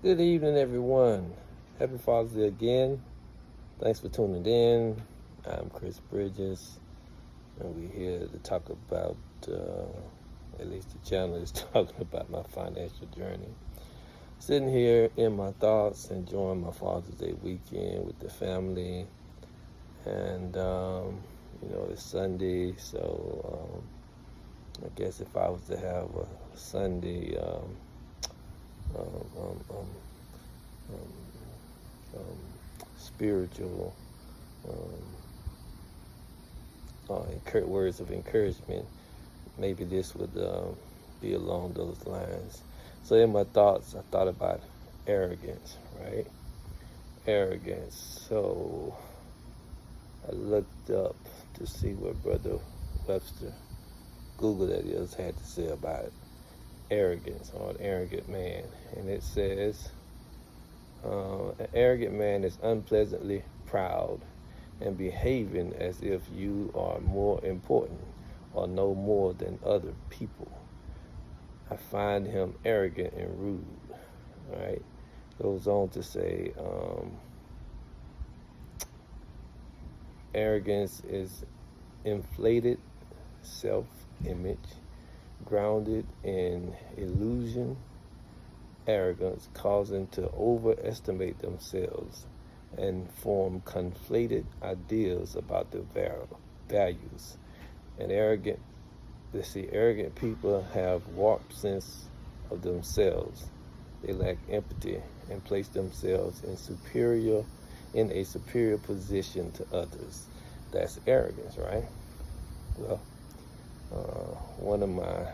Good evening, everyone. Happy Father's Day again. Thanks for tuning in. I'm Chris Bridges, and we're here to talk about, at least the channel is talking about my financial journey. Sitting here in my thoughts, enjoying my Father's Day weekend with the family, and it's Sunday, so I guess if I was to have a Sunday um, um, um, spiritual words of encouragement, maybe this would be along those lines. So in my thoughts, I thought about arrogance, right? Arrogance. So I looked up to see what Brother Webster, Google that is, had to say about arrogance or an arrogant man. And it says, an arrogant man is unpleasantly proud and behaving as if you are more important or know more than other people. I find him arrogant and rude, right? Goes on to say, arrogance is inflated self-image, grounded in illusion, arrogance, causing to overestimate themselves and form conflated ideas about their values. And arrogant people have warped sense of themselves. They lack empathy and place themselves in a superior position to others. That's arrogance, right? Well, one of my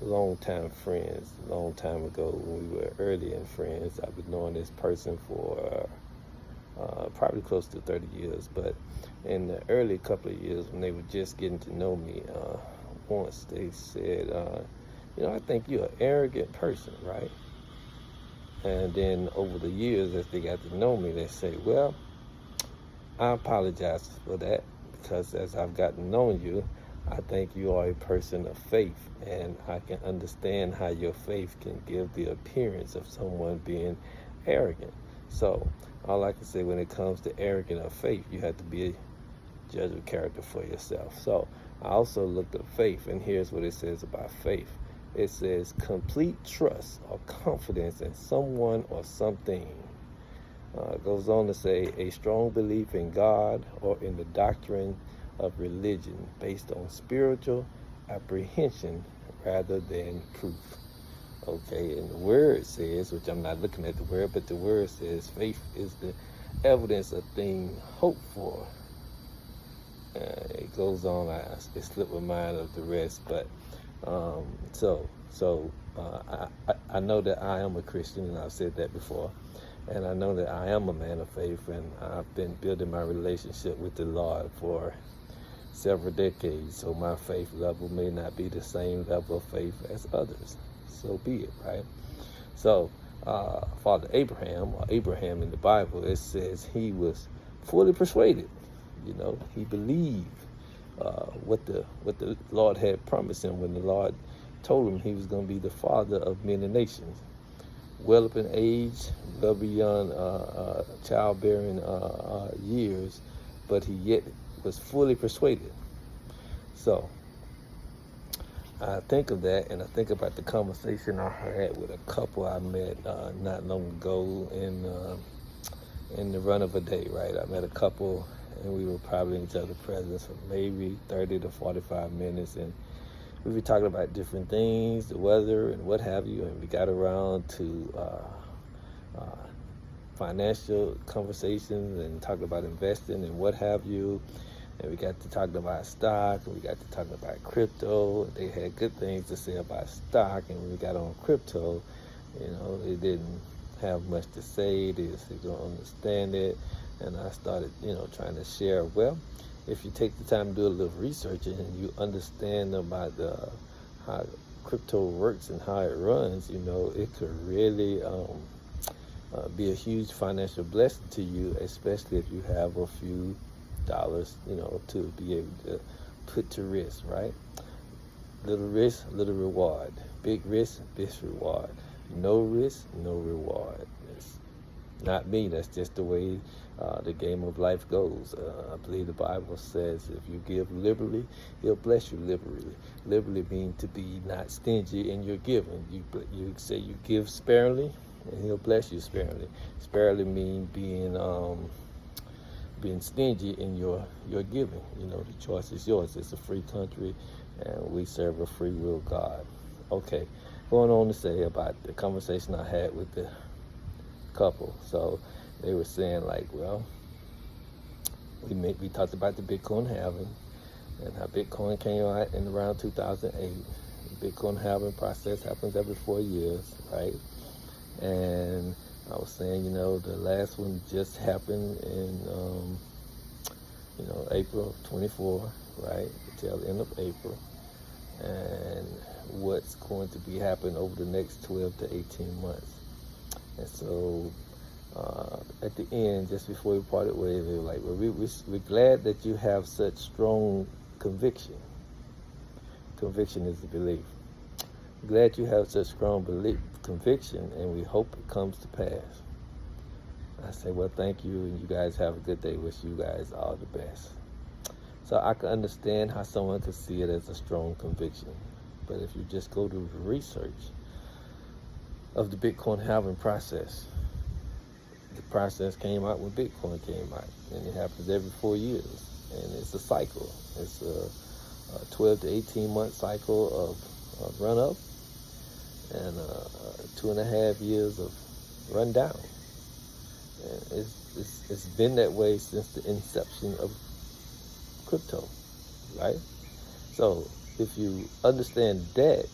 long-time friends, a long time ago when we were early in friends, I've been knowing this person for probably close to 30 years, but in the early couple of years when they were just getting to know me, once they said, I think you're an arrogant person, right? And then over the years, as they got to know me, they say, well, I apologize for that, because as I've gotten to know you, I think you are a person of faith, and I can understand how your faith can give the appearance of someone being arrogant. So all I can say when it comes to arrogant of faith, you have to be a judge of character for yourself. So I also looked up faith, and here's what it says about faith. It says complete trust or confidence in someone or something. It goes on to say a strong belief in God or in the doctrine of religion based on spiritual apprehension rather than proof. Okay, and the word says, which I'm not looking at the word, but the word says faith is the evidence of things hoped for. It goes on, it slipped my mind of the rest, but I know that I am a Christian, and I've said that before, and I know that I am a man of faith, and I've been building my relationship with the Lord for several decades, so my faith level may not be the same level of faith as others. So be it, right? So Father Abraham, or Abraham in the Bible, it says he was fully persuaded. He believed what the Lord had promised him when the Lord told him he was going to be the father of many nations. Well up in age, well beyond childbearing years, but he yet was fully persuaded. So I think of that, and I think about the conversation I had with a couple I met not long ago in the run of a day, right? I met a couple, and we were probably in each other's presence for maybe 30 to 45 minutes, and we were talking about different things, the weather and what have you, and we got around to financial conversations and talking about investing and what have you. And we got to talking about stock, and we got to talking about crypto. They had good things to say about stock, and when we got on crypto, they didn't have much to say. They just don't understand it. And I started, trying to share, well, if you take the time to do a little research and you understand about how crypto works and how it runs, it could really be a huge financial blessing to you, especially if you have a few dollars, to be able to put to risk, right? Little risk, little reward. Big risk, big reward. No risk, no reward. It's not me. That's just the way the game of life goes. I believe the Bible says if you give liberally, he'll bless you liberally. Liberally means to be not stingy in your giving. You say you give sparingly, and he'll bless you sparingly. Sparingly means being stingy in your giving. You know, the choice is yours. It's a free country, and we serve a free will God. Okay, going on to say about the conversation I had with the couple. So they were saying like, well, we talked about the Bitcoin halving and how Bitcoin came out in around 2008. The Bitcoin halving process happens every 4 years, right? And I was saying, you know, the last one just happened in, April of 24, right? Till the end of April. And what's going to be happening over the next 12 to 18 months. And so at the end, just before we parted ways, they were like, well, we're glad that you have such strong conviction. Conviction is the belief. Glad you have such strong conviction, and we hope it comes to pass. I say, well, thank you, and you guys have a good day. Wish you guys all the best. So I can understand how someone could see it as a strong conviction. But if you just go to the research of the Bitcoin halving process, the process came out when Bitcoin came out, and it happens every 4 years, and it's a cycle. It's a 12 to 18 month cycle of run up and 2.5 years of run down. And it's been that way since the inception of crypto, right? So if you understand that,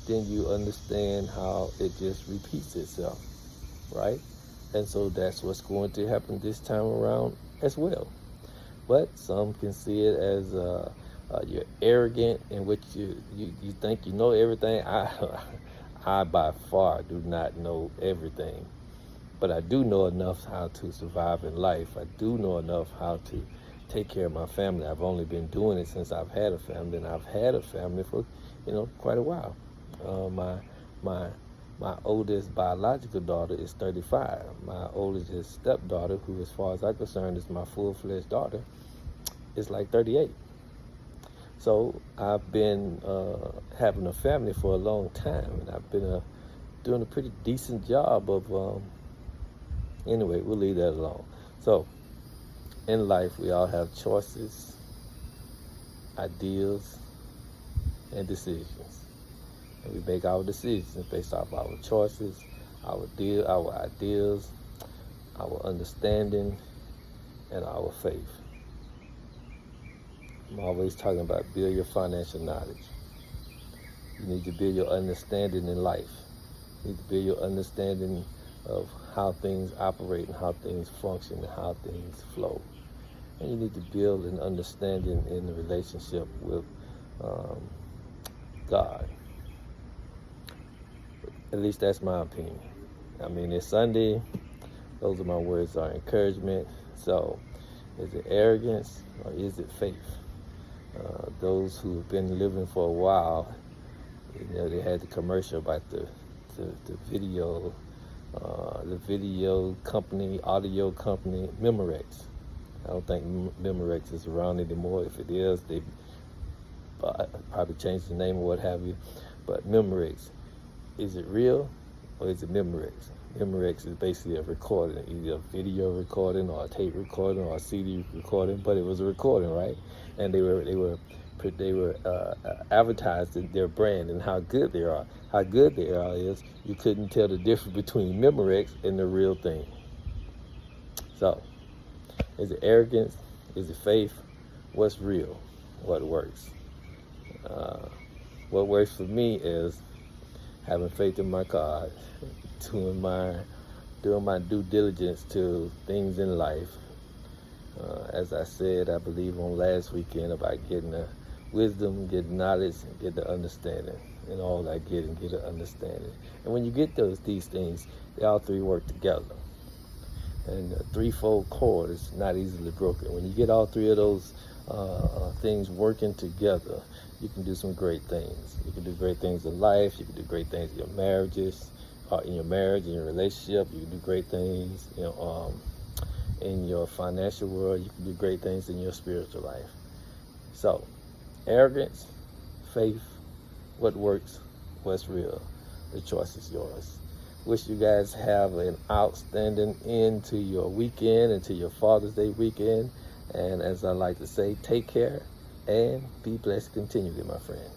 then you understand how it just repeats itself, right? And so that's what's going to happen this time around as well. But some can see it as you're arrogant in which you think you know everything. I by far do not know everything, but I do know enough how to survive in life. I do know enough how to take care of my family. I've only been doing it since I've had a family, and I've had a family for, quite a while. My oldest biological daughter is 35. My oldest stepdaughter, who as far as I'm concerned is my full-fledged daughter, is like 38. So I've been having a family for a long time, and I've been doing a pretty decent job of, anyway, we'll leave that alone. So in life, we all have choices, ideals, and decisions. And we make our decisions based off our choices, our ideals, our understanding, and our faith. I'm always talking about build your financial knowledge. You need to build your understanding in life. You need to build your understanding of how things operate and how things function and how things flow. And you need to build an understanding in the relationship with God. At least that's my opinion. I mean, it's Sunday. Those are my words of encouragement. So, is it arrogance or is it faith? Those who have been living for a while, they had the commercial about the video company, audio company, Memorex. I don't think Memorex is around anymore. If it is, they probably changed the name or what have you. But Memorex, is it real or is it Memorex? Memorex is basically a recording, either a video recording or a tape recording or a CD recording, but it was a recording, right? And they were advertising their brand and how good they are. How good they are is you couldn't tell the difference between Memorex and the real thing. So, is it arrogance? Is it faith? What's real? What works? What works for me is having faith in my God, doing my due diligence to things in life. As I said, I believe on last weekend about getting the wisdom, getting knowledge, and get the understanding. And all I get and get an understanding. And when you get these things, they all three work together. And the threefold cord is not easily broken. When you get all three of those things working together, you can do some great things. You can do great things in life. You can do great things in your marriages. in your marriage, in your relationship. You can do great things, in your financial world. You can do great things in your spiritual life. So, arrogance, faith, what works, what's real. The choice is yours. Wish you guys have an outstanding end to your weekend and to your Father's Day weekend. And as I like to say, take care and be blessed continually, my friend.